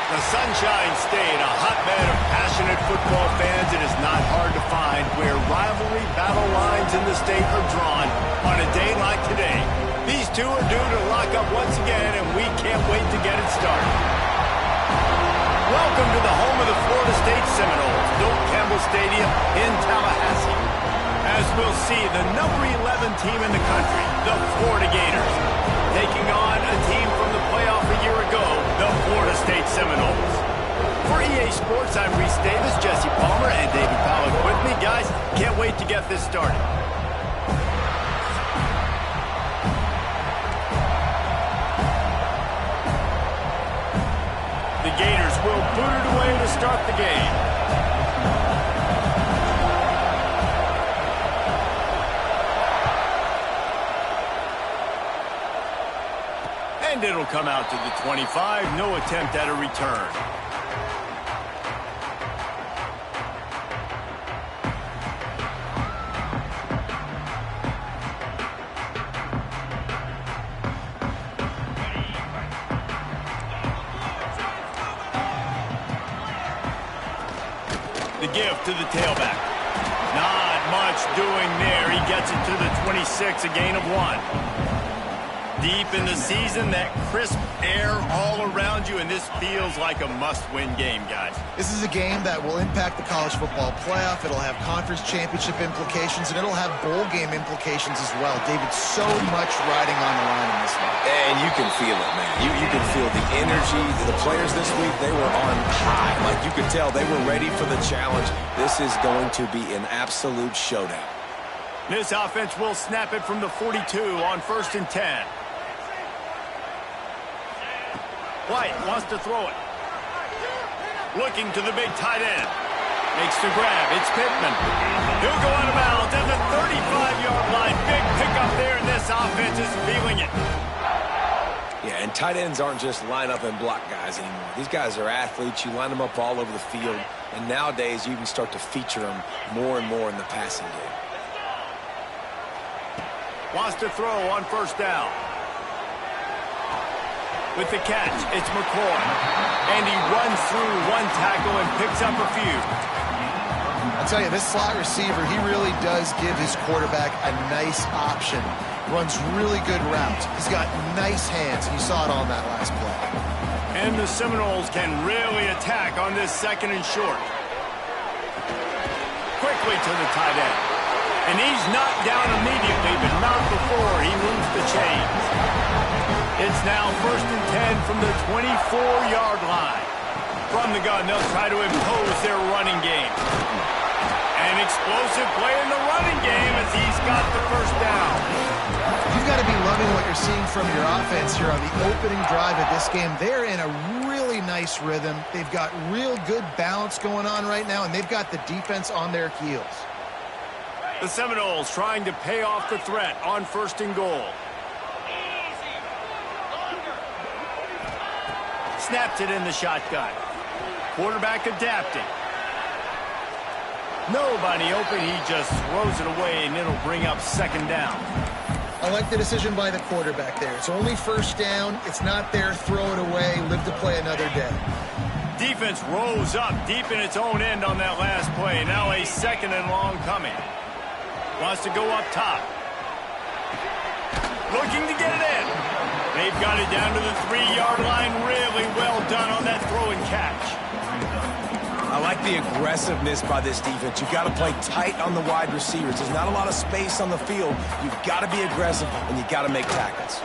The Sunshine State, a hotbed of passionate football fans. It is not hard to find where rivalry battle lines in the state are drawn on a day like today. These two are due to lock up once again, and we can't wait to get it started. Welcome to the home of the Florida State Seminoles, Bill Campbell Stadium in Tallahassee. As we'll see, the number 11 team in the country, the Florida Gators, taking on a team from the playoff a year ago, the Florida State Seminoles. For EA Sports, I'm Reese Davis, Jesse Palmer, and David Pollack with me. Guys, can't wait to get this started. The Gators will boot it away to start the game. And it'll come out to the 25. No attempt at a return. The give to the tailback. Not much doing there. He gets it to the 26, a gain of 1. Deep in the season, that crisp air all around you, and this feels like a must-win game, guys. This is a game that will impact the college football playoff. It'll have conference championship implications, and it'll have bowl game implications as well. David, so much riding on the line in this one. And you can feel it, man. You can feel the energy. The players this week, they were on high. Like you could tell, they were ready for the challenge. This is going to be an absolute showdown. This offense will snap it from the 42 on 1st and 10. White wants to throw it. Looking to the big tight end. Makes the grab. It's Pittman. He'll go out of bounds at the 35-yard line. Big pickup there, and this offense is feeling it. Yeah, and tight ends aren't just line up and block guys anymore. These guys are athletes. You line them up all over the field. And nowadays, you can start to feature them more and more in the passing game. Wants to throw on 1st down. With the catch, it's McCoy. And he runs through one tackle and picks up a few. I'll tell you, this slot receiver, he really does give his quarterback a nice option. Runs really good routes. He's got nice hands. You saw it on that last play. And the Seminoles can really attack on this 2nd and short. Quickly to the tight end. And he's knocked down immediately, but not before he moves the chains. It's now 1st and 10 from the 24-yard line. From the gun, they'll try to impose their running game. An explosive play in the running game as he's got the 1st down. You've got to be loving what you're seeing from your offense here on the opening drive of this game. They're in a really nice rhythm. They've got real good balance going on right now, and they've got the defense on their heels. The Seminoles trying to pay off the threat on 1st and goal. Snaps it in the shotgun. Quarterback adapting. Nobody open. He just throws it away, and it'll bring up 2nd down. I like the decision by the quarterback there. It's only 1st down. It's not there. Throw it away. Live to play another day. Defense rose up deep in its own end on that last play. Now a 2nd and long coming. Wants to go up top. Looking to get it in. They've got it down to the 3-yard line. Really well done on that throw and catch. I like the aggressiveness by this defense. You've got to play tight on the wide receivers. There's not a lot of space on the field. You've got to be aggressive, and you've got to make tackles.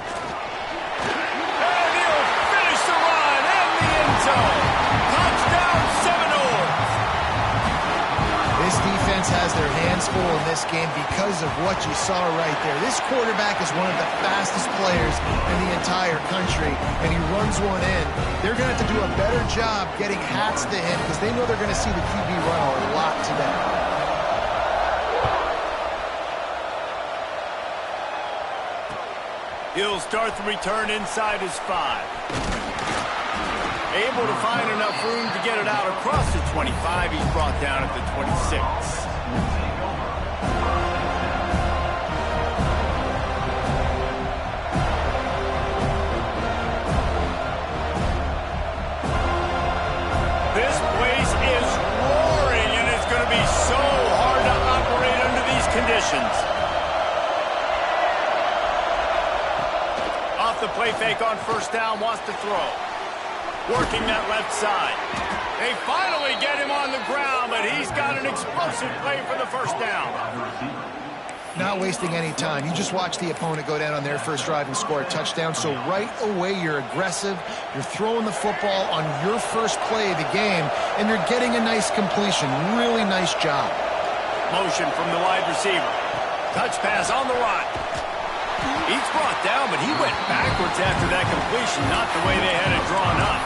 And he'll finish the run in the end zone. Touchdown, Seminoles. This defense has their hands full in this game because of what you saw right there. This quarterback is one of the fastest players in the entire country, and he runs one in. They're going to have to do a better job getting hats to him because they know they're going to see the QB run a lot today. He'll start the return inside his 5. Able to find enough room to get it out across the 25. He's brought down at the 26. the play fake on first down, wants to throw. Working that left side. They finally get him on the ground, but he's got an explosive play for the first down. Not wasting any time. You just watch the opponent go down on their first drive and score a touchdown. So right away, you're aggressive. You're throwing the football on your first play of the game, and you're getting a nice completion. Really nice job. Motion from the wide receiver. Touch pass on the run. He's brought down, but he went backwards after that completion, not the way they had it drawn up.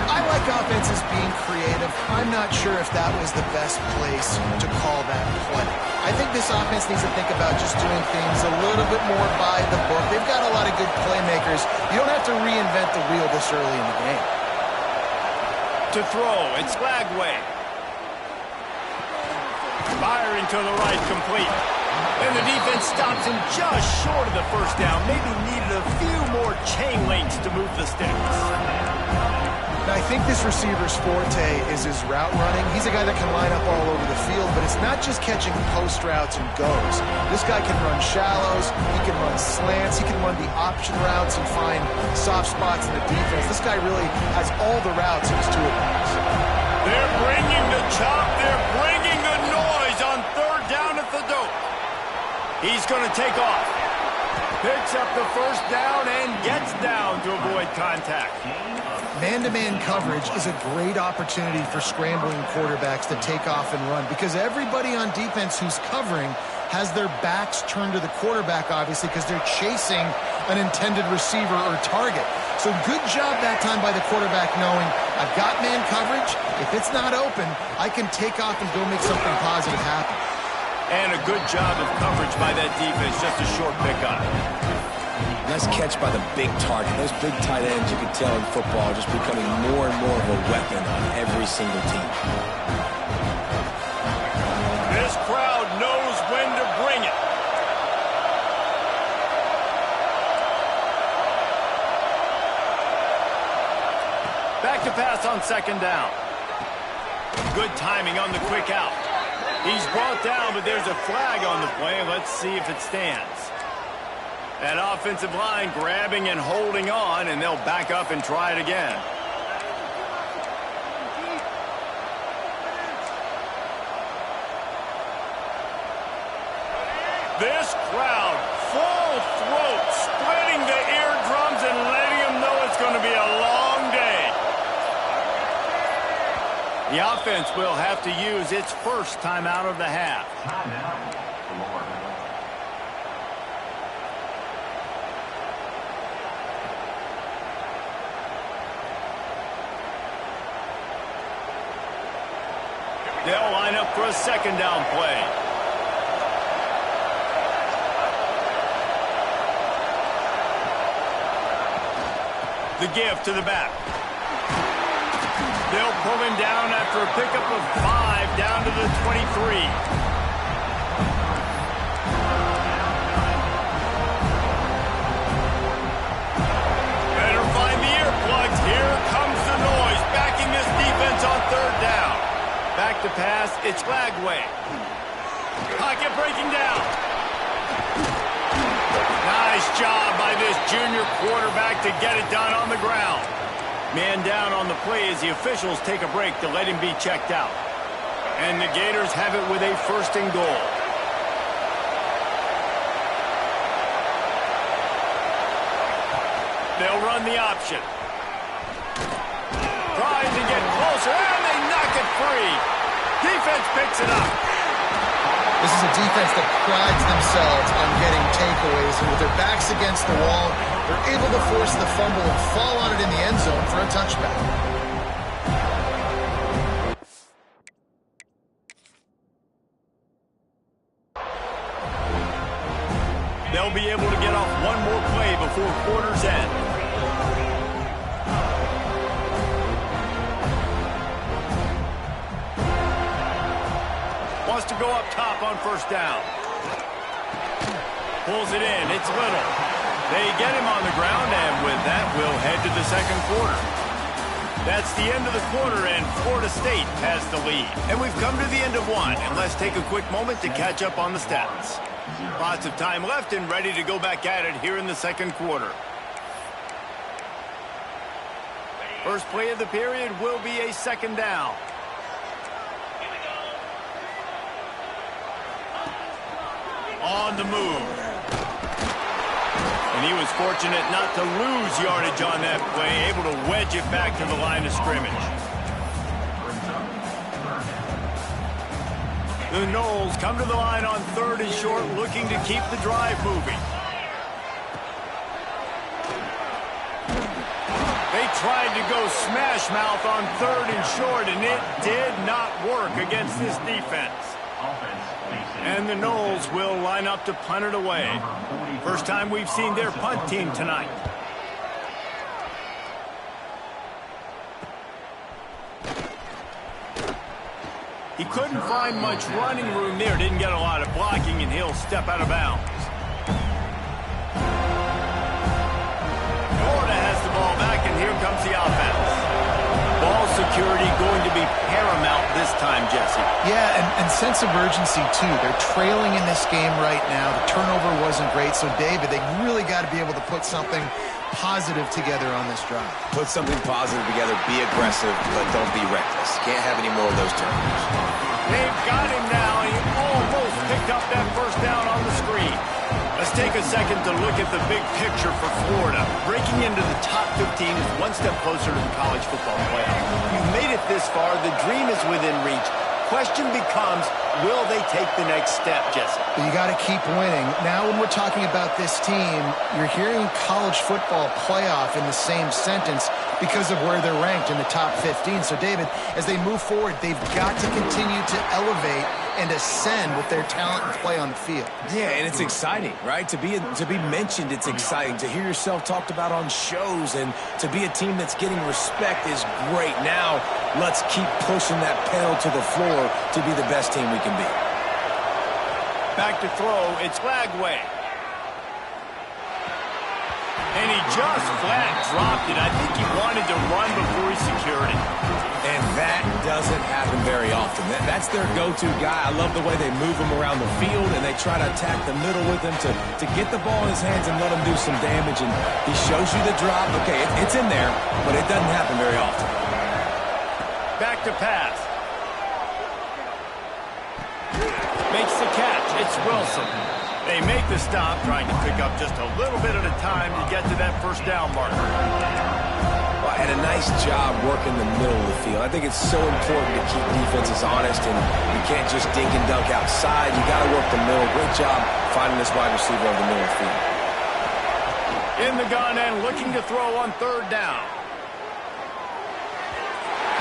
I like offenses being creative. I'm not sure if that was the best place to call that play. I think this offense needs to think about just doing things a little bit more by the book. They've got a lot of good playmakers. You don't have to reinvent the wheel this early in the game. To throw, it's Lagway. Firing to the right, complete. And the defense stops him just short of the first down. Maybe needed a few more chain links to move the sticks. I think this receiver's forte is his route running. He's a guy that can line up all over the field, but it's not just catching post routes and goes. This guy can run shallows, he can run slants, he can run the option routes and find soft spots in the defense. This guy really has all the routes in his toolbox. They're bringing the chop, they're bringing the noise on third down at the dope. He's going to take off. Picks up the first down and gets down to avoid contact. Man-to-man coverage is a great opportunity for scrambling quarterbacks to take off and run because everybody on defense who's covering has their backs turned to the quarterback, obviously, because they're chasing an intended receiver or target. So good job that time by the quarterback knowing I've got man coverage. If it's not open, I can take off and go make something positive happen. And a good job of coverage by that defense, just a short pickup. Nice catch by the big target. Those big tight ends, you can tell in football, just becoming more and more of a weapon on every single team. This crowd knows when to bring it. Back to pass on second down. Good timing on the quick out. He's brought down, but there's a flag on the play. Let's see if it stands. That offensive line grabbing and holding on, and they'll back up and try it again. This crowd, full throat, splitting the eardrums and letting them know it's going to be a long day. The offense will have to use its first timeout of the half. They'll line up for a second down play. The give to the back. They'll pull him down after a pickup of 5 down to the 23. Better find the earplugs. Here comes the noise, backing this defense on third down. Back to pass, it's Lagway. Pocket breaking down. Nice job by this junior quarterback to get it done on the ground. Man down on the play as the officials take a break to let him be checked out. And the Gators have it with a first and goal. They'll run the option. Tries to get closer, and they knock it free. Defense picks it up. This is a defense that prides themselves on getting takeaways, and with their backs against the wall, they're able to force the fumble and fall on it in the end zone for a touchback. They'll be able to get off one more play before quarter's end. Wants to go up top on first down. Pulls it in. It's Little. They get him on the ground, and with that, we'll head to the second quarter. That's the end of the quarter, and Florida State has the lead. And we've come to the end of one, and let's take a quick moment to catch up on the stats. Lots of time left and ready to go back at it here in the second quarter. First play of the period will be a second down. On the move. And he was fortunate not to lose yardage on that play, able to wedge it back to the line of scrimmage. The Noles come to the line on 3rd and short, looking to keep the drive moving. They tried to go smash mouth on 3rd and short, and it did not work against this defense. And the Noles will line up to punt it away. First time we've seen their punt team tonight. He couldn't find much running room there. Didn't get a lot of blocking, and he'll step out of bounds. Florida has the ball back, and here comes the offense. Ball security going to be paramount this time, Jesse. Yeah, and sense of urgency, too. They're trailing in this game right now. The turnover wasn't great, so, David, they really got to be able to put something positive together on this drive. Put something positive together, be aggressive, but don't be reckless. Can't have any more of those turnovers. They've got him now, and he almost picked up that first down on the screen. Let's take a second to look at the big picture for Florida. Breaking into the top 15 is one step closer to the college football playoff. You've made it this far. The dream is within reach. Question becomes, will they take the next step, Jesse? But you got to keep winning. Now when we're talking about this team, you're hearing college football playoff in the same sentence because of where they're ranked in the top 15. So, David, as they move forward, they've got to continue to elevate and ascend with their talent and play on the field. Yeah, and it's exciting, right? To be mentioned, it's exciting. To hear yourself talked about on shows and to be a team that's getting respect is great. Now, let's keep pushing that pedal to the floor to be the best team we can be. Back to throw, it's Lagway. And he just flat dropped it. I think he wanted to run before he secured it. And that doesn't happen very often. That's their go-to guy. I love the way they move him around the field, and they try to attack the middle with him to get the ball in his hands and let him do some damage. And he shows you the drop. Okay, it's in there, but it doesn't happen very often. Back to pass. Makes the catch. It's Wilson. They make the stop, trying to pick up just a little bit at a time to get to that first down marker. Well, and a nice job working the middle of the field. I think it's so important to keep defenses honest, and you can't just dink and dunk outside. You got to work the middle. Great job finding this wide receiver over the middle of the field. In the gun and looking to throw on 3rd down.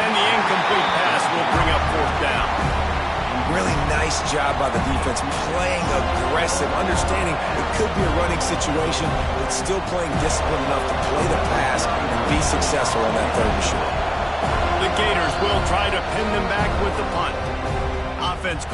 And the incomplete pass will bring up 4th down. Really nice job by the defense, playing aggressive, understanding it could be a running situation, but still playing disciplined enough to play the pass and be successful on that 3rd and short. The Gators will try to pin them back with the punt. Offense